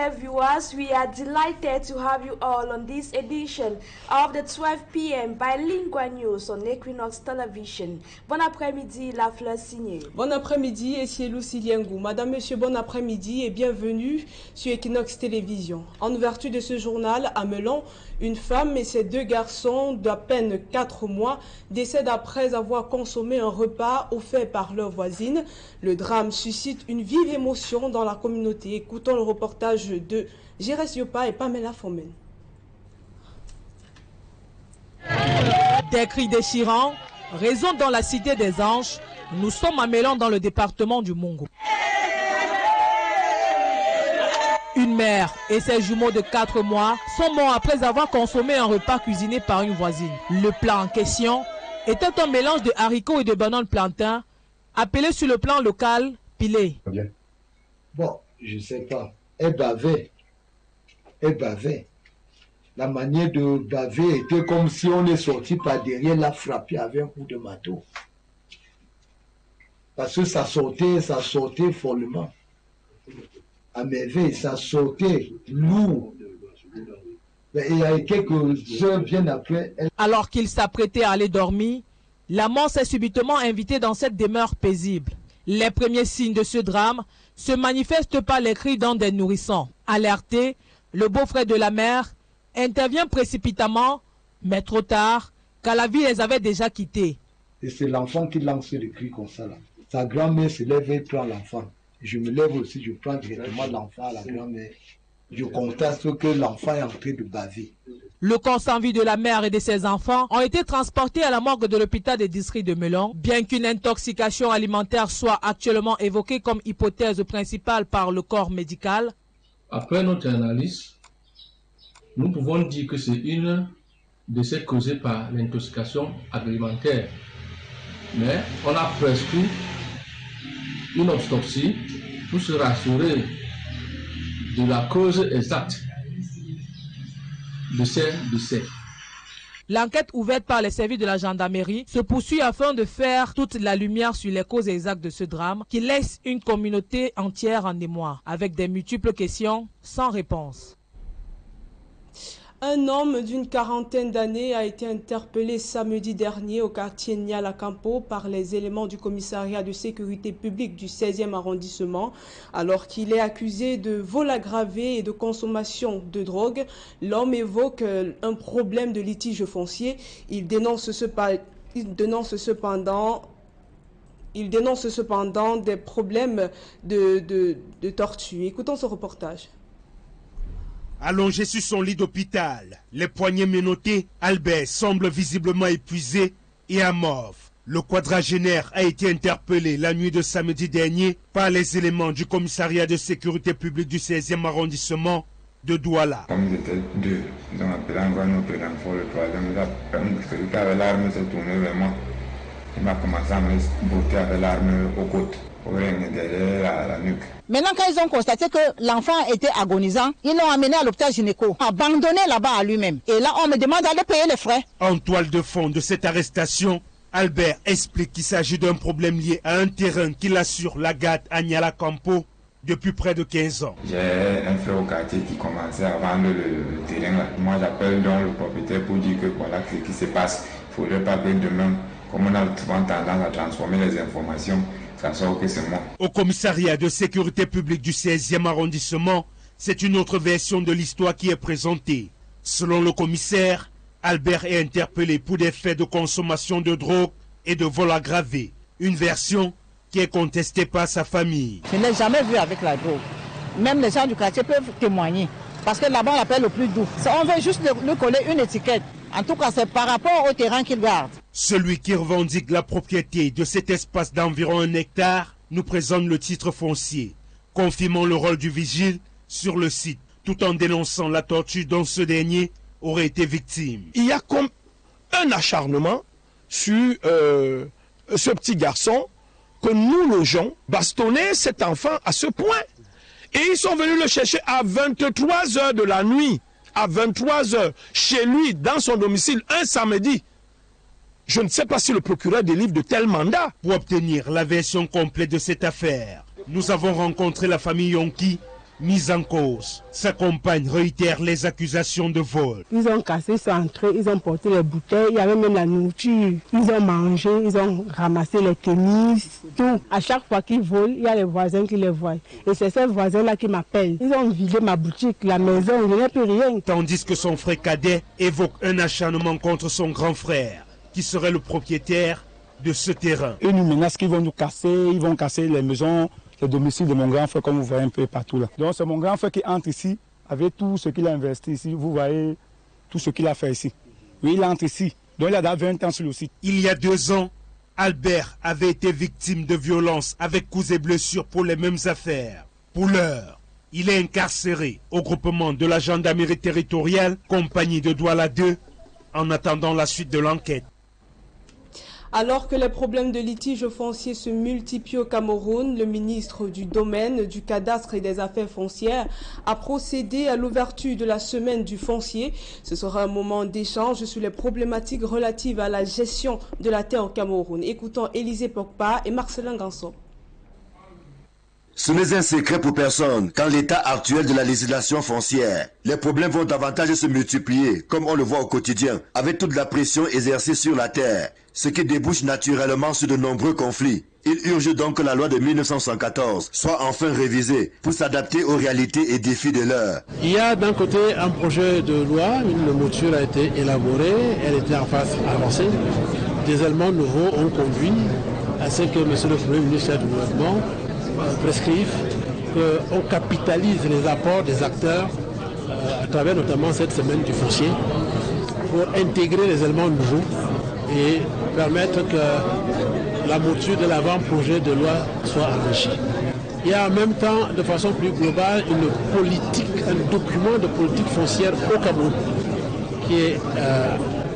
Dear viewers, we are delighted to have you all on this edition of the 12 p.m. bilingual news on Quinoxe Television. Bon après-midi, la fleur signée. Bon après-midi, et c'est Lucie Liengou. Madame, monsieur, bon après-midi et bienvenue sur Quinoxe Télévision. En ouverture de ce journal, à Melon, une femme et ses deux garçons d'à peine 4 mois décèdent après avoir consommé un repas offert par leur voisine. Le drame suscite une vive émotion dans la communauté. Écoutons le reportage de Jérès Yopa et Pamela Fomen. Des cris déchirants résonnent dans la cité des Anges. Nous sommes à Melon dans le département du Mongo. Une mère et ses jumeaux de 4 mois sont morts après avoir consommé un repas cuisiné par une voisine. Le plat en question était un mélange de haricots et de bananes plantains, appelé sur le plan local pilé. Bon, je ne sais pas. Elle bavait. Elle bavait. La manière de baver était comme si on est sorti par derrière, la frapper avec un coup de marteau. Parce que ça sortait follement. À merveille, ça sortait lourd. Mais il y a quelques heures bien après. Alors qu'il s'apprêtait à aller dormir, la mort s'est subitement invitée dans cette demeure paisible. Les premiers signes de ce drame se manifestent par les cris d'un des nourrissons. Alerté, le beau-frère de la mère intervient précipitamment, mais trop tard, car la vie les avait déjà quittés. Et c'est l'enfant qui lance le cri comme ça là. Sa grand-mère se lève et prend l'enfant. Je me lève aussi, je prends directement l'enfant à la grand-mère. Je constate que l'enfant est en train de baver. Le corps sans vie de la mère et de ses enfants ont été transportés à la morgue de l'hôpital des districts de Melon. Bien qu'une intoxication alimentaire soit actuellement évoquée comme hypothèse principale par le corps médical. Après notre analyse, nous pouvons dire que c'est une décès causée par l'intoxication alimentaire. Mais on a prescrit une autopsie pour se rassurer de la cause exacte de ces décès. L'enquête ouverte par les services de la gendarmerie se poursuit afin de faire toute la lumière sur les causes exactes de ce drame qui laisse une communauté entière en émoi, avec des multiples questions sans réponse. Un homme d'une quarantaine d'années a été interpellé samedi dernier au quartier Niala-Campo par les éléments du commissariat de sécurité publique du 16e arrondissement. Alors qu'il est accusé de vol aggravé et de consommation de drogue, l'homme évoque un problème de litige foncier. Il dénonce cependant des problèmes de torture. Écoutons ce reportage. Allongé sur son lit d'hôpital, les poignets menottés, Albert semble visiblement épuisé et amorphe. Le quadragénaire a été interpellé la nuit de samedi dernier par les éléments du commissariat de sécurité publique du 16e arrondissement de Douala. Comme ils étaient deux, ils ont appelé encore nos présidents pour le troisième. Celui qui avait l'arme s'est tourné vers moi. Il m'a commencé à me botter avec l'arme aux côtes. Derrière la nuque. Maintenant, quand ils ont constaté que l'enfant était agonisant, ils l'ont amené à l'hôpital gynéco, abandonné là-bas à lui-même. Et là, on me demande d'aller payer les frais. En toile de fond de cette arrestation, Albert explique qu'il s'agit d'un problème lié à un terrain qu'il assure la gâte à Niala-Campo depuis près de 15 ans. J'ai un frère au quartier qui commençait à vendre le terrain là. Moi, j'appelle donc le propriétaire pour dire que voilà ce qui se passe. Il ne faudrait pas que demain, comme on a souvent tendance à transformer les informations, au commissariat de sécurité publique du 16e arrondissement, c'est une autre version de l'histoire qui est présentée. Selon le commissaire, Albert est interpellé pour des faits de consommation de drogue et de vol aggravé. Une version qui est contestée par sa famille. Je ne l'ai jamais vu avec la drogue. Même les gens du quartier peuvent témoigner. Parce que là-bas, on l'appelle le plus doux. On veut juste lui coller une étiquette. En tout cas, c'est par rapport au terrain qu'il garde. Celui qui revendique la propriété de cet espace d'environ 1 hectare nous présente le titre foncier, confirmant le rôle du vigile sur le site, tout en dénonçant la torture dont ce dernier aurait été victime. Il y a comme un acharnement sur ce petit garçon que nous logeons, bastonner cet enfant à ce point. Et ils sont venus le chercher à 23 heures de la nuit. À 23 heures, chez lui, dans son domicile, un samedi. Je ne sais pas si le procureur délivre de tels mandats. Pour obtenir la version complète de cette affaire, nous avons rencontré la famille Yonki, mise en cause. Sa compagne réitère les accusations de vol. Ils ont cassé, ils sont entrés, ils ont porté les bouteilles, il y avait même la nourriture. Ils ont mangé, ils ont ramassé les tennis, tout. À chaque fois qu'ils volent, il y a les voisins qui les voient. Et c'est ces voisins-là qui m'appellent. Ils ont vidé ma boutique, la maison, je n'ai plus rien. Tandis que son frère cadet évoque un acharnement contre son grand frère, qui serait le propriétaire de ce terrain. Ils nous menacent qu'ils vont nous casser, ils vont casser les maisons, les domiciles de mon grand frère, comme vous voyez un peu partout là. Donc c'est mon grand frère qui entre ici, avec tout ce qu'il a investi ici. Vous voyez tout ce qu'il a fait ici. Oui, il entre ici. Donc il a 20 ans sur le site. Il y a 2 ans, Albert avait été victime de violences avec coups et blessures pour les mêmes affaires. Pour l'heure, il est incarcéré au groupement de la gendarmerie territoriale, compagnie de Douala 2, en attendant la suite de l'enquête. Alors que les problèmes de litige foncier se multiplient au Cameroun, le ministre du Domaine, du Cadastre et des Affaires foncières a procédé à l'ouverture de la semaine du foncier. Ce sera un moment d'échange sur les problématiques relatives à la gestion de la terre au Cameroun. Écoutons Élisée Pogba et Marcelin Gansop. Ce n'est un secret pour personne. Qu'en l'état actuel de la législation foncière, les problèmes vont davantage se multiplier, comme on le voit au quotidien, avec toute la pression exercée sur la terre, ce qui débouche naturellement sur de nombreux conflits. Il urge donc que la loi de 1914 soit enfin révisée pour s'adapter aux réalités et défis de l'heure. Il y a d'un côté un projet de loi, une mouture a été élaborée, elle était en phase avancée. Des éléments nouveaux ont conduit à ce que M. le Premier ministre du Gouvernement prescrivent qu'on capitalise les apports des acteurs à travers notamment cette semaine du foncier pour intégrer les éléments nouveaux et permettre que la mouture de l'avant-projet de loi soit enrichie. Il y a en même temps, de façon plus globale, une politique, un document de politique foncière au Cameroun qui est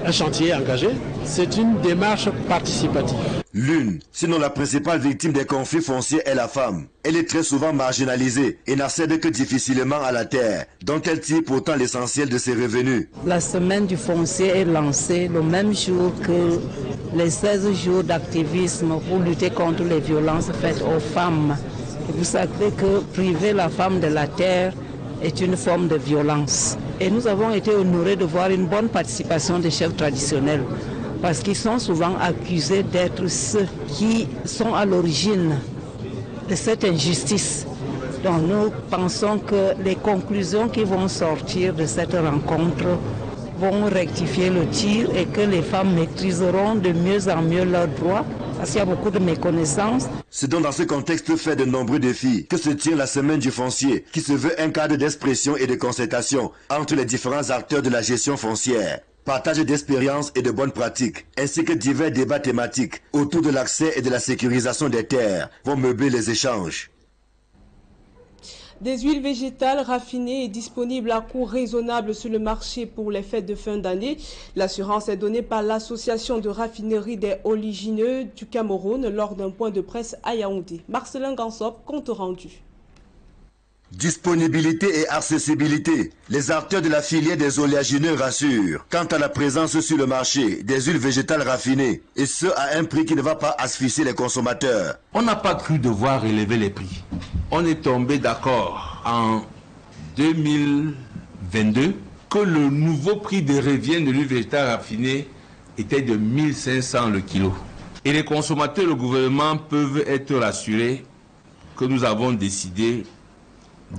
un chantier engagé. C'est une démarche participative. L'une, sinon la principale victime des conflits fonciers est la femme. Elle est très souvent marginalisée et n'accède que difficilement à la terre, dont elle tire pourtant l'essentiel de ses revenus. La semaine du foncier est lancée le même jour que les 16 jours d'activisme pour lutter contre les violences faites aux femmes. Et vous savez que priver la femme de la terre est une forme de violence. Et nous avons été honorés de voir une bonne participation des chefs traditionnels, parce qu'ils sont souvent accusés d'être ceux qui sont à l'origine de cette injustice. Donc nous pensons que les conclusions qui vont sortir de cette rencontre vont rectifier le tir et que les femmes maîtriseront de mieux en mieux leurs droits, parce qu'il y a beaucoup de méconnaissances. C'est donc dans ce contexte fait de nombreux défis que se tient la semaine du foncier, qui se veut un cadre d'expression et de concertation entre les différents acteurs de la gestion foncière. Partage d'expériences et de bonnes pratiques, ainsi que divers débats thématiques autour de l'accès et de la sécurisation des terres vont meubler les échanges. Des huiles végétales raffinées et disponibles à coût raisonnable sur le marché pour les fêtes de fin d'année. L'assurance est donnée par l'Association de raffinerie des oligineux du Cameroun lors d'un point de presse à Yaoundé. Marcelin Gansop, compte rendu. Disponibilité et accessibilité. Les acteurs de la filière des oléagineux rassurent quant à la présence sur le marché des huiles végétales raffinées, et ce à un prix qui ne va pas asphyxier les consommateurs. On n'a pas cru devoir élever les prix. On est tombé d'accord en 2022 que le nouveau prix de revient de l'huile végétale raffinée était de 1500 le kilo. Et les consommateurs, le gouvernement peuvent être rassurés que nous avons décidé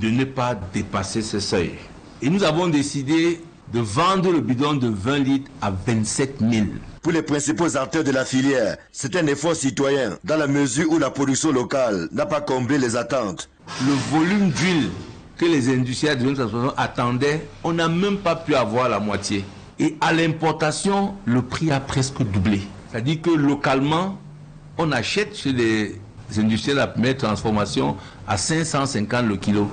de ne pas dépasser ce seuil. Et nous avons décidé de vendre le bidon de 20 litres à 27 000. Pour les principaux acteurs de la filière, c'est un effort citoyen, dans la mesure où la production locale n'a pas comblé les attentes. Le volume d'huile que les industriels de notre association attendaient, on n'a même pas pu avoir la moitié. Et à l'importation, le prix a presque doublé. C'est-à-dire que localement, on achète chez les industriels à première transformation à 550 le kilo.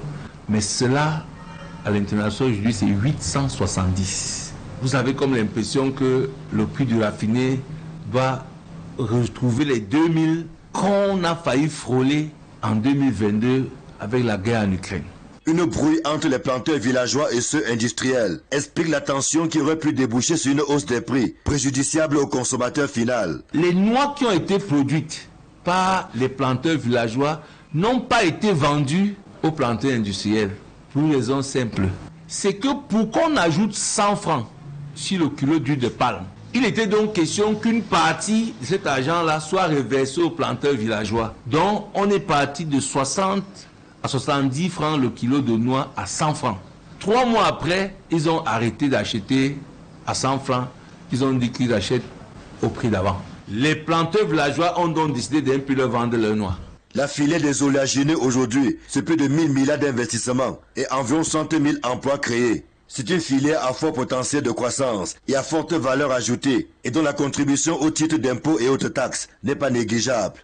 Mais cela, à l'international, aujourd'hui, c'est 870. Vous avez comme l'impression que le prix du raffiné doit retrouver les 2000 qu'on a failli frôler en 2022 avec la guerre en Ukraine. Une brouille entre les planteurs villageois et ceux industriels explique la tension qui aurait pu déboucher sur une hausse des prix, préjudiciable au consommateur final. Les noix qui ont été produites par les planteurs villageois n'ont pas été vendues aux planteurs industriels. Pour une raison simple. C'est que pour qu'on ajoute 100 francs sur le kilo d'huile de palme, il était donc question qu'une partie de cet argent-là soit reversée aux planteurs villageois. Donc on est parti de 60 à 70 francs le kilo de noix à 100 francs. 3 mois après, ils ont arrêté d'acheter à 100 francs. Ils ont dit qu'ils achètent au prix d'avant. Les planteurs villageois ont donc décidé d'un peu leur vendre leurs noix. La filière des oléagineux aujourd'hui, c'est plus de 1000 milliards d'investissements et environ 100 000 emplois créés. C'est une filière à fort potentiel de croissance et à forte valeur ajoutée et dont la contribution au titre d'impôts et autres taxes n'est pas négligeable.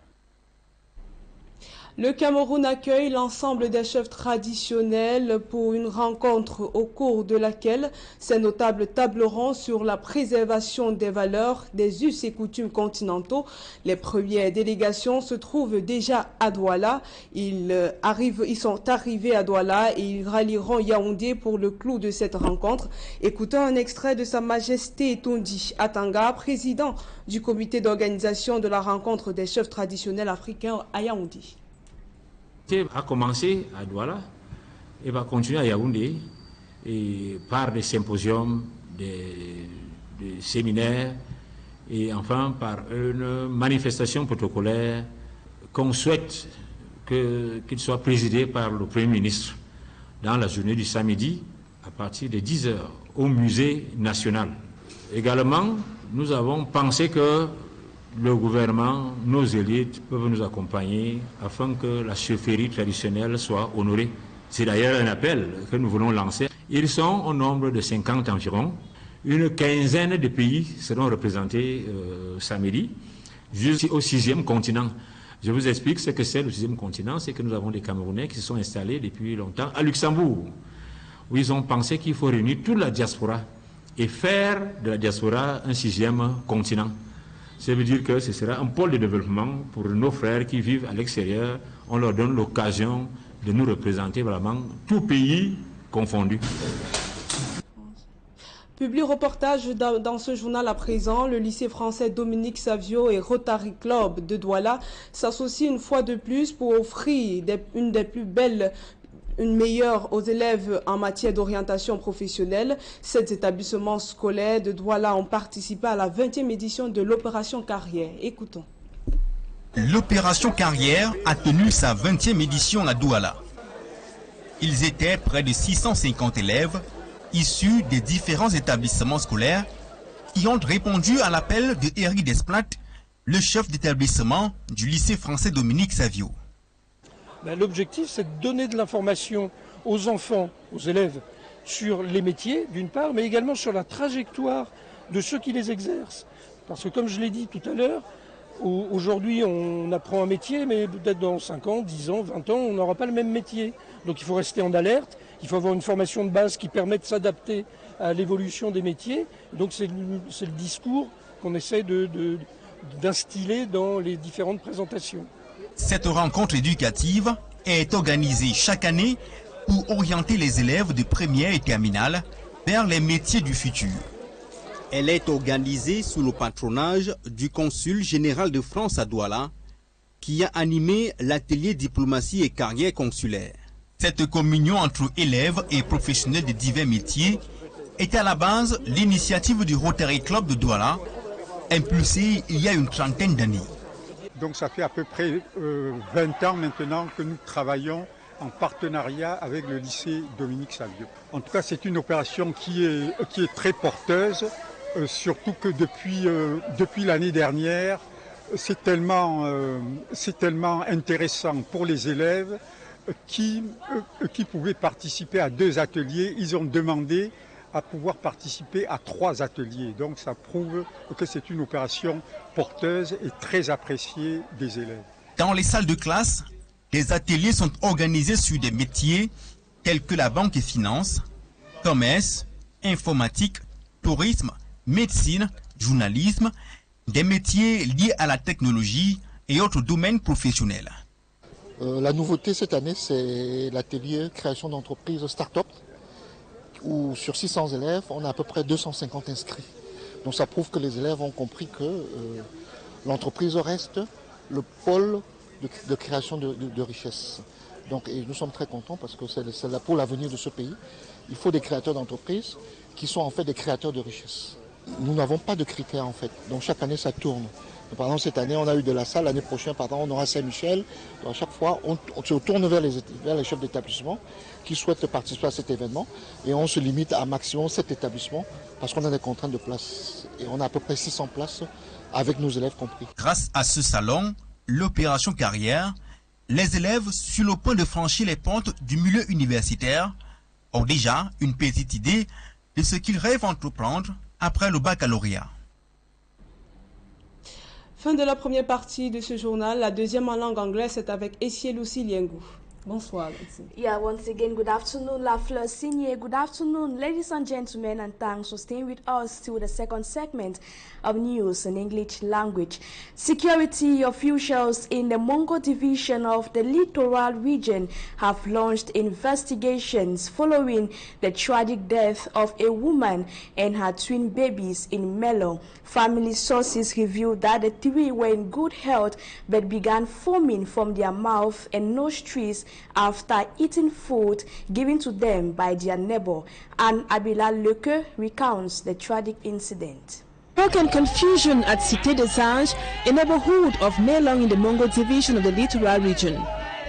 Le Cameroun accueille l'ensemble des chefs traditionnels pour une rencontre au cours de laquelle ces notables tableront sur la préservation des valeurs, des us et coutumes continentaux. Les premières délégations se trouvent déjà à Douala. Ils sont arrivés à Douala et ils rallieront Yaoundé pour le clou de cette rencontre. Écoutons un extrait de Sa Majesté Tondi Atanga, président du comité d'organisation de la rencontre des chefs traditionnels africains à Yaoundé. A commencé à Douala et va continuer à Yaoundé et par des symposiums, des séminaires et enfin par une manifestation protocolaire qu'on souhaite qu'il soit présidé par le Premier ministre dans la journée du samedi à partir de 10h au musée national. Également, nous avons pensé que le gouvernement, nos élites peuvent nous accompagner afin que la chaufferie traditionnelle soit honorée. C'est d'ailleurs un appel que nous voulons lancer. Ils sont au nombre de 50 environ. Une quinzaine de pays seront représentés samedi, jusqu'au 6e continent. Je vous explique ce que c'est le 6e continent. C'est que nous avons des Camerounais qui se sont installés depuis longtemps à Luxembourg, où ils ont pensé qu'il faut réunir toute la diaspora et faire de la diaspora un 6e continent. Ça veut dire que ce sera un pôle de développement pour nos frères qui vivent à l'extérieur. On leur donne l'occasion de nous représenter vraiment, tout pays confondu. Publie reportage dans ce journal à présent, le lycée français Dominique Savio et Rotary Club de Douala s'associent une fois de plus pour offrir une meilleure aux élèves en matière d'orientation professionnelle. 7 établissements scolaires de Douala ont participé à la 20e édition de l'opération Carrière. Écoutons. L'opération Carrière a tenu sa 20e édition à Douala. Ils étaient près de 650 élèves issus des différents établissements scolaires qui ont répondu à l'appel de Eric Desplat, le chef d'établissement du lycée français Dominique Savio. L'objectif, c'est de donner de l'information aux enfants, aux élèves, sur les métiers, d'une part, mais également sur la trajectoire de ceux qui les exercent. Parce que comme je l'ai dit tout à l'heure, aujourd'hui on apprend un métier, mais peut-être dans 5 ans, 10 ans, 20 ans, on n'aura pas le même métier. Donc il faut rester en alerte, il faut avoir une formation de base qui permet de s'adapter à l'évolution des métiers. Donc c'est le discours qu'on essaie d'instiller dans les différentes présentations. Cette rencontre éducative est organisée chaque année pour orienter les élèves de première et terminale vers les métiers du futur. Elle est organisée sous le patronage du consul général de France à Douala, qui a animé l'atelier diplomatie et carrière consulaire. Cette communion entre élèves et professionnels de divers métiers est à la base l'initiative du Rotary Club de Douala, impulsée il y a une trentaine d'années. Donc ça fait à peu près 20 ans maintenant que nous travaillons en partenariat avec le lycée Dominique Savio. En tout cas, c'est une opération qui est très porteuse, surtout que depuis l'année dernière, c'est tellement intéressant pour les élèves qui pouvaient participer à 2 ateliers. Ils ont demandé à pouvoir participer à 3 ateliers. Donc ça prouve que c'est une opération porteuse et très appréciée des élèves. Dans les salles de classe, des ateliers sont organisés sur des métiers tels que la banque et finance, commerce, informatique, tourisme, médecine, journalisme, des métiers liés à la technologie et autres domaines professionnels. La nouveauté cette année, c'est l'atelier création d'entreprises start-up, où sur 600 élèves, on a à peu près 250 inscrits. Donc ça prouve que les élèves ont compris que l'entreprise reste le pôle de création de richesse. Donc, et nous sommes très contents parce que c'est là pour l'avenir de ce pays. Il faut des créateurs d'entreprises qui sont en fait des créateurs de richesse. Nous n'avons pas de critères en fait, donc chaque année ça tourne. Par exemple, cette année on a eu de la salle, l'année prochaine on aura Saint-Michel. Donc à chaque fois on se tourne vers les chefs d'établissement qui souhaitent participer à cet événement et on se limite à maximum 7 établissements parce qu'on a des contraintes de place et on a à peu près 600 places avec nos élèves compris. Grâce à ce salon, l'opération carrière, les élèves sur le point de franchir les pentes du milieu universitaire ont déjà une petite idée de ce qu'ils rêvent d'entreprendre après le baccalauréat. Fin de la première partie de ce journal. La deuxième en langue anglaise est avec Lucy Liengou. Bonsoir. Yeah, once again, good afternoon, La Fleur Signe. Good afternoon, ladies and gentlemen, and thanks for staying with us to the second segment of news in English language. Security officials in the Mongo division of the Littoral region have launched investigations following the tragic death of a woman and her twin babies in Melon. Family sources revealed that the three were in good health but began foaming from their mouth and nostrils after eating food given to them by their neighbor. And Abila Leke recounts the tragic incident. Shock and confusion at Cité des Anges, a neighborhood of Melong in the Mongo division of the Littoral region.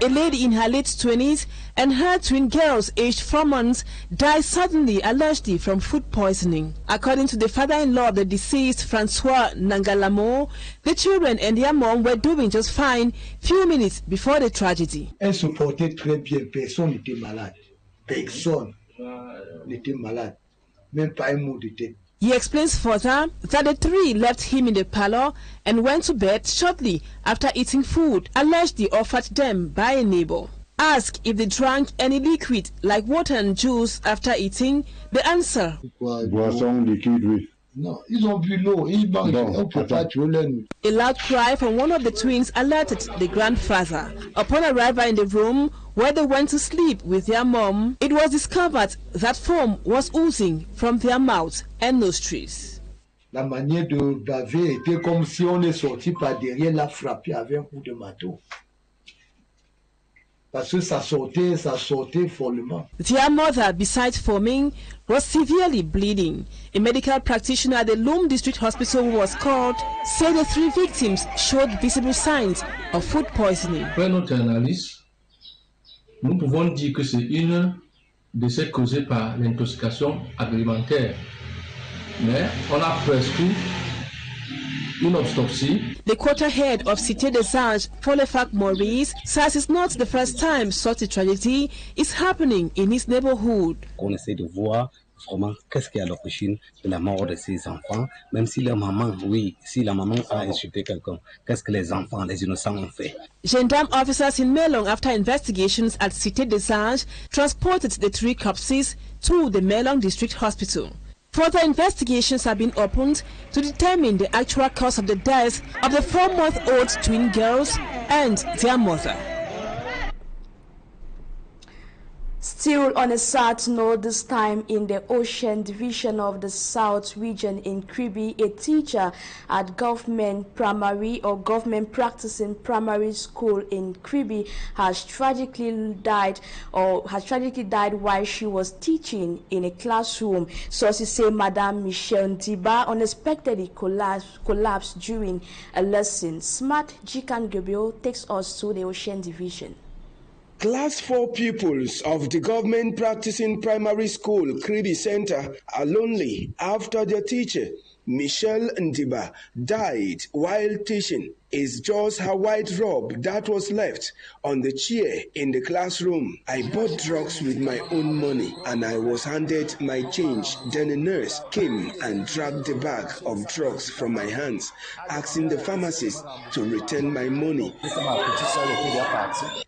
A lady in her late 20s and her twin girls aged 4 months died suddenly, allegedly from food poisoning. According to the father-in-law of the deceased, Francois Nangalamo, the children and their mom were doing just fine few minutes before the tragedy. Elle se portait très bien, personne n'était malade. Personne n'était malade, même pas un mot de tête. He explains further that the three left him in the parlor and went to bed shortly after eating food allegedly offered them by a neighbor. Asked if they drank any liquid like water and juice after eating, the answer: Boisson liquide, oui. Non, ils ont bu l'eau, ils mangent, on peut pas tuer leur nuit. A loud cry from one of the twins alerted the grandfather. Upon arrival in the room where they went to sleep with their mom, it was discovered that foam was oozing from their mouths and nostrils. La manière de baver était comme si on est sorti par derrière la frapper avec un coup de marteau. Parce que ça sortait follement. Their mother, besides foaming, was severely bleeding. A medical practitioner at the Loom District Hospital who was called said the three victims showed visible signs of food poisoning. Après notre analyse, nous pouvons dire que c'est une de ces causées par l'intoxication alimentaire. Mais on a prescrit une autopsie. The quarter-head of Cité des Anges, Folefak Maurice, says it's not the first time such a tragedy is happening in his neighborhood. On essaie de voir vraiment qu'est-ce qui est à l'origine de la mort de ces enfants, même si la maman, oui, si la maman a insulté quelqu'un, qu'est-ce que les enfants, les innocents ont fait? Gendarme officers in Melong, after investigations at Cité des Anges, transported the three corpses to the Melong District Hospital. Further investigations have been opened to determine the actual cause of the death of the 4-month-old twin girls and their mother. Still on a sad note, this time in the Ocean Division of the South region in Kribi, a teacher at government primary or government practicing primary school in Kribi has tragically died while she was teaching in a classroom. Sources say Madame Michelle Ndiba unexpectedly collapsed during a lesson. Smart Jikan Gebio takes us to the Ocean Division. Class 4 pupils of the government practicing primary school, Kribi Center, are lonely after their teacher, Michelle Ndiba, died while teaching. It's just her white robe that was left on the chair in the classroom. I bought drugs with my own money and I was handed my change. Then a nurse came and dragged the bag of drugs from my hands, asking the pharmacist to return my money.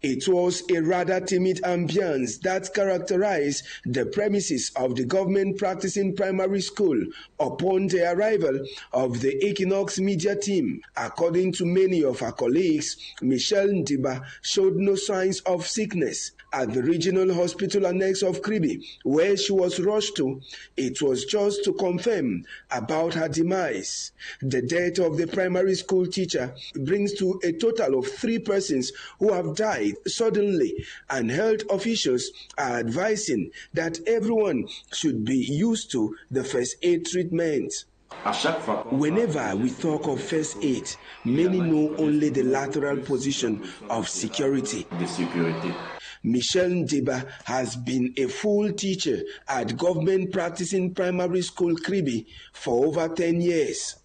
It was a rather timid ambience that characterized the premises of the government practicing primary school upon the arrival arrival of the Quinoxe media team. According to many of her colleagues, Michelle Ndiba showed no signs of sickness. At the regional hospital annex of Kribi, where she was rushed to, it was just to confirm about her demise. The death of the primary school teacher brings to a total of 3 persons who have died suddenly, and health officials are advising that everyone should be used to the first aid treatment. Whenever we talk of first aid, many know only the lateral position of security. Michelle Ndiba has been a full teacher at government practicing primary school Kribi for over 10 years.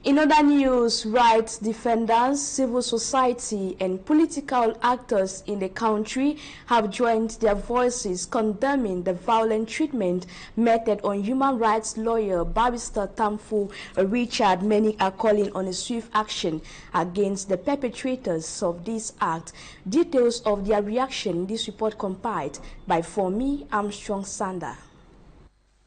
In other news, rights defenders, civil society, and political actors in the country have joined their voices condemning the violent treatment meted on human rights lawyer Barrister Tamfu Richard. Many are calling on a swift action against the perpetrators of this act. Details of their reaction in this report compiled by Fomi Armstrong Sander.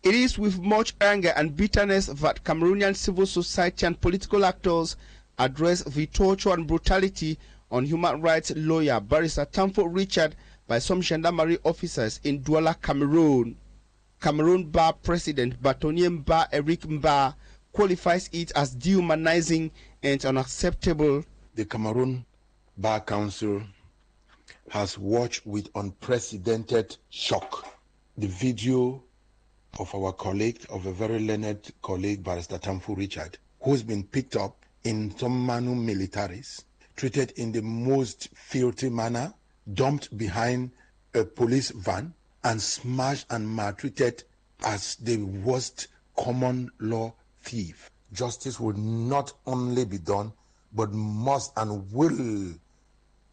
It is with much anger and bitterness that Cameroonian civil society and political actors address the torture and brutality on human rights lawyer Barrister Tamfu Richard by some gendarmerie officers in Douala, Cameroon. Cameroon Bar President Bâtonnier Mba Eric Mba qualifies it as dehumanizing and unacceptable. The Cameroon Bar Council has watched with unprecedented shock the video of our colleague, of a very learned colleague, Barrister Tamfu Richard, who's been picked up in some manu militaris, treated in the most filthy manner, dumped behind a police van, and smashed and maltreated as the worst common law thief. Justice will not only be done, but must and will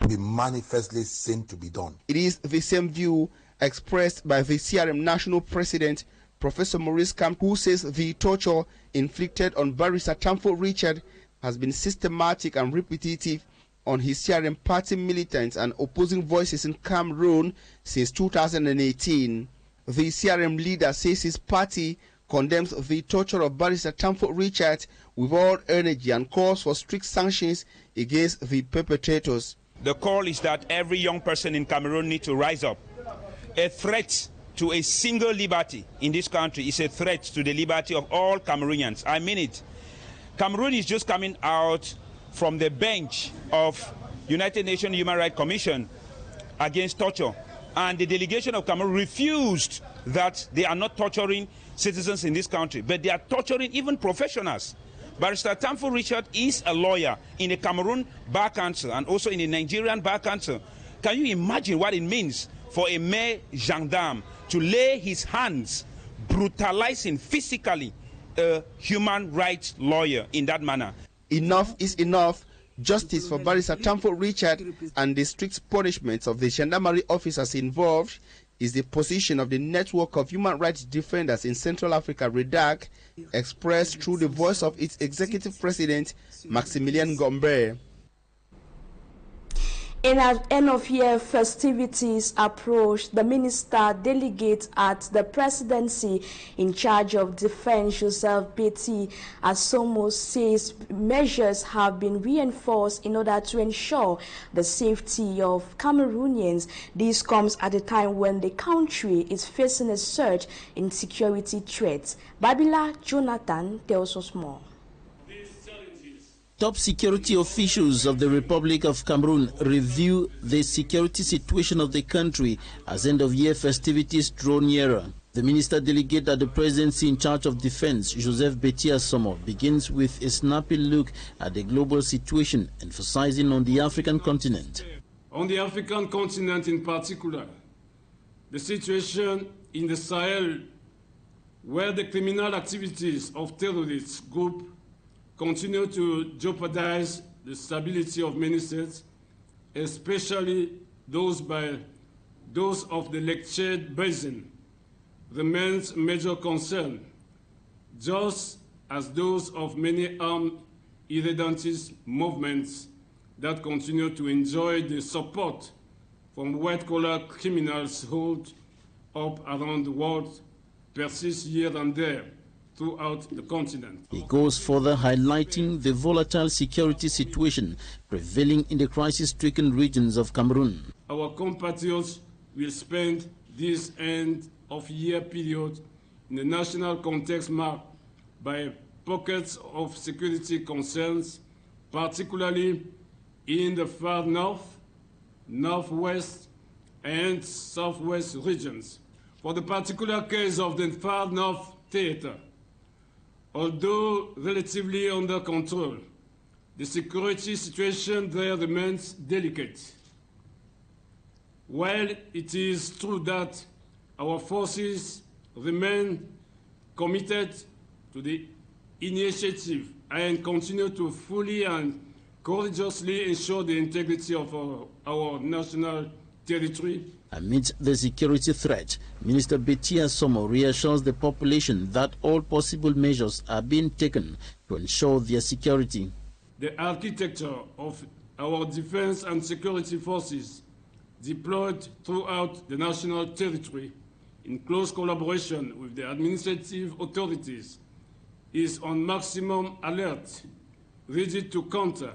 be manifestly seen to be done. It is the same view expressed by the CRM National President, Professor Maurice Camp, who says the torture inflicted on Barrister Tamfu Richard has been systematic and repetitive on his CRM party militants and opposing voices in Cameroon since 2018. The CRM leader says his party condemns the torture of Barrister Tamfu Richard with all energy and calls for strict sanctions against the perpetrators. The call is that every young person in Cameroon needs to rise up. A threat to a single liberty in this country is a threat to the liberty of all Cameroonians. I mean it. Cameroon is just coming out from the bench of United Nations Human Rights Commission against torture, and the delegation of Cameroon refused that they are not torturing citizens in this country, but they are torturing even professionals. Barrister Tamfu Richard is a lawyer in the Cameroon Bar Council and also in the Nigerian Bar Council. Can you imagine what it means for a mere gendarme to lay his hands, brutalizing physically a human rights lawyer in that manner? Enough is enough. Justice for Barrister Tamfu Richard and the strict punishments of the gendarmerie officers involved is the position of the Network of Human Rights Defenders in Central Africa, REDAC, expressed through the voice of its executive president, Maximilian Gombe. In as end-of-year festivities approach, the minister delegate at the presidency in charge of defense, Joseph Betty Asomo, says measures have been reinforced in order to ensure the safety of Cameroonians. This comes at a time when the country is facing a surge in security threats. Babila Jonathan tells us more. Top security officials of the Republic of Cameroon review the security situation of the country as end-of-year festivities draw nearer. The minister delegate at the presidency in charge of defense, Joseph Betty Asomo, begins with a snappy look at the global situation, emphasizing on the African continent. On the African continent in particular, the situation in the Sahel, where the criminal activities of terrorist groups continue to jeopardize the stability of many states, especially those of the Lake Chad Basin, remains a major concern, just as those of many armed irredentist movements that continue to enjoy the support from white-collar criminals held up around the world persist here and there. throughout the continent. He goes further, highlighting the volatile security situation prevailing in the crisis-stricken regions of Cameroon. Our compatriots will spend this end-of-year period in a national context marked by pockets of security concerns, particularly in the far north, northwest, and southwest regions. For the particular case of the far north theater, although relatively under control, the security situation there remains delicate. While it is true that our forces remain committed to the initiative and continue to fully and courageously ensure the integrity of our national territory. Amidst the security threat, Minister Betty Asomo reassures the population that all possible measures are being taken to ensure their security. The architecture of our defense and security forces deployed throughout the national territory in close collaboration with the administrative authorities is on maximum alert, ready to counter,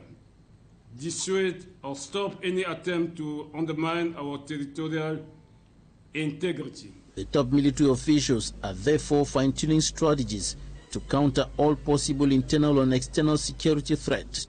dissuade, or stop any attempt to undermine our territorial integrity. The top military officials are therefore fine-tuning strategies to counter all possible internal and external security threats.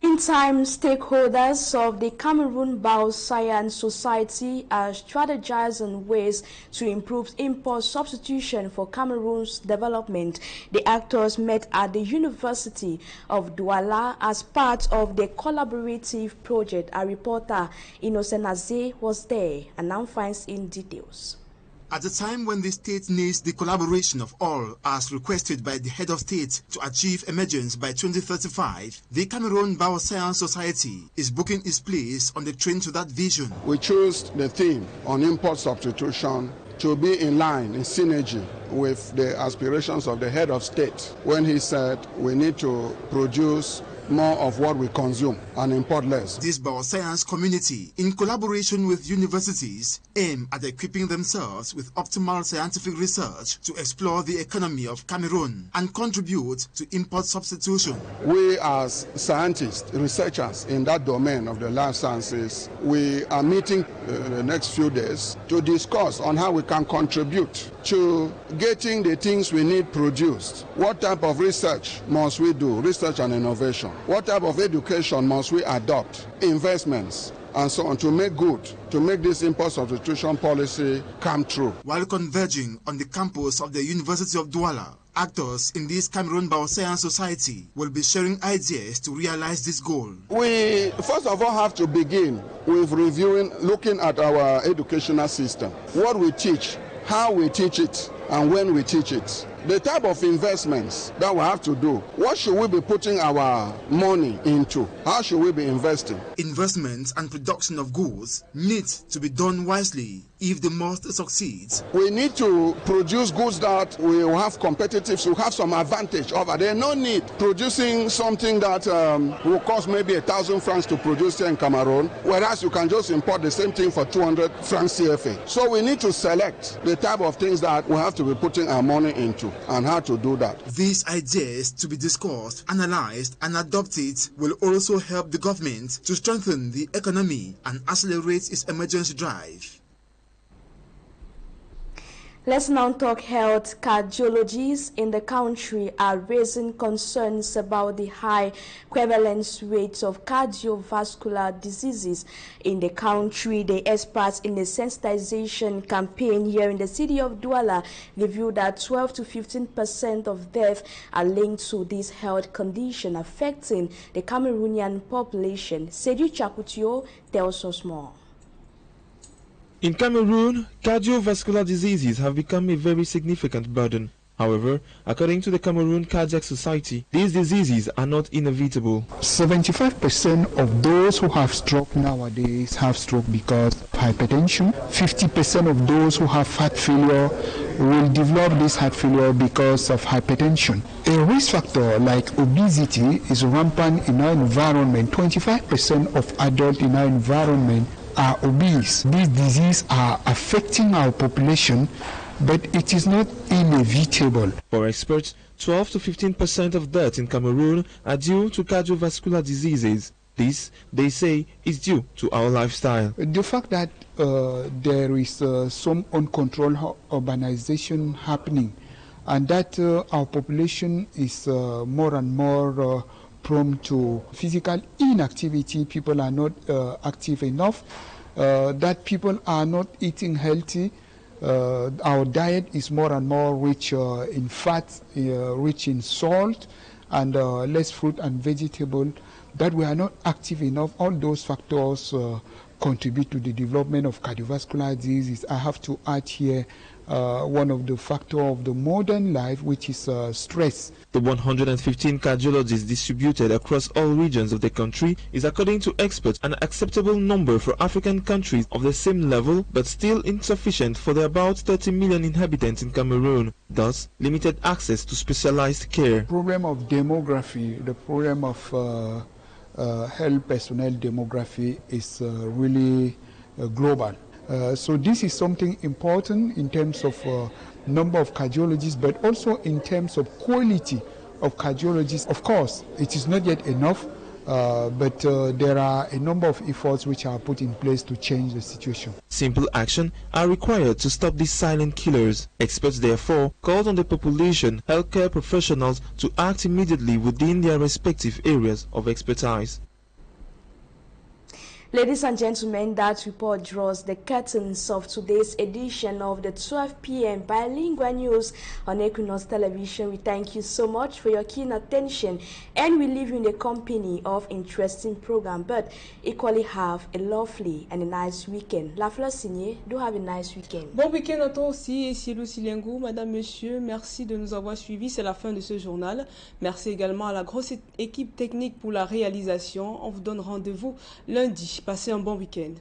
Meantime, stakeholders of the Cameroon Bioscience Society are strategizing ways to improve import substitution for Cameroon's development. The actors met at the University of Douala as part of the collaborative project. Our reporter Innocent was there and now finds in details. At a time when the state needs the collaboration of all, as requested by the head of state to achieve emergence by 2035, the Cameroon Bioscience Society is booking its place on the train to that vision. We chose the theme on import substitution to be in line, in synergy with the aspirations of the head of state when he said we need to produce more of what we consume and import less. This bioscience community, in collaboration with universities, aim at equipping themselves with optimal scientific research to explore the economy of Cameroon and contribute to import substitution. We as scientists, researchers in that domain of the life sciences, we are meeting the next few days to discuss on how we can contribute to getting the things we need produced. What type of research must we do? Research and innovation. What type of education must we adopt? Investments and so on to make this import substitution policy come true. While converging on the campus of the University of Douala, actors in this Cameroon Bioscience Society will be sharing ideas to realize this goal. We first of all have to begin with looking at our educational system. What we teach, how we teach it, and when we teach it. The type of investments that we have to do. What should we be putting our money into? How should we be investing? Investments and production of goods need to be done wisely if they must succeed. We need to produce goods that will have competitiveness, will have some advantage over. There's no need producing something that will cost maybe 1,000 francs to produce here in Cameroon, whereas you can just import the same thing for 200 francs CFA. So we need to select the type of things that we have to be putting our money into and how to do that. These ideas to be discussed, analyzed, and adopted will also help the government to strengthen the economy and accelerate its emergency drive. Let's now talk health. Cardiologists in the country are raising concerns about the high prevalence rates of cardiovascular diseases in the country. The experts in the sensitization campaign here in the city of Douala revealed that 12 to 15% of deaths are linked to this health condition affecting the Cameroonian population. Sedu Chakutio tells us more. In Cameroon, cardiovascular diseases have become a very significant burden. However, according to the Cameroon Cardiac Society, these diseases are not inevitable. 75% of those who have stroke nowadays have stroke because of hypertension. 50% of those who have heart failure will develop this heart failure because of hypertension. A risk factor like obesity is rampant in our environment. 25% of adults in our environment are obese. These diseases are affecting our population but it is not inevitable. For experts, 12 to 15% of deaths in Cameroon are due to cardiovascular diseases. This, they say, is due to our lifestyle. The fact that there is some uncontrolled urbanization happening, and that our population is more and more prone to physical inactivity, people are not active enough, that people are not eating healthy. Our diet is more and more rich in fat, rich in salt, and less fruit and vegetable. That we are not active enough. All those factors contribute to the development of cardiovascular diseases. I have to add here one of the factors of the modern life, which is stress. The 115 cardiologists distributed across all regions of the country is, according to experts, an acceptable number for African countries of the same level, but still insufficient for the about 30 million inhabitants in Cameroon, thus limited access to specialized care. The problem of demography, the problem of health personnel demography is really global. So this is something important in terms of number of cardiologists, but also in terms of quality of cardiologists. Of course, it is not yet enough, but there are a number of efforts which are put in place to change the situation. Simple action are required to stop these silent killers. Experts therefore called on the population, healthcare professionals to act immediately within their respective areas of expertise. Ladies and gentlemen, that report draws the curtains of today's edition of the 12 p.m. bilingual news on Quinoxe television. We thank you so much for your keen attention, and we leave you in the company of interesting program, but equally have a lovely and a nice weekend. La Fleur Signée, do have a nice weekend. Bon week-end à toi aussi, ici Lucie Liengou. Madame, monsieur, merci de nous avoir suivis. C'est la fin de ce journal. Merci également à la grosse équipe technique pour la réalisation. On vous donne rendez-vous lundi. Passez un bon week-end.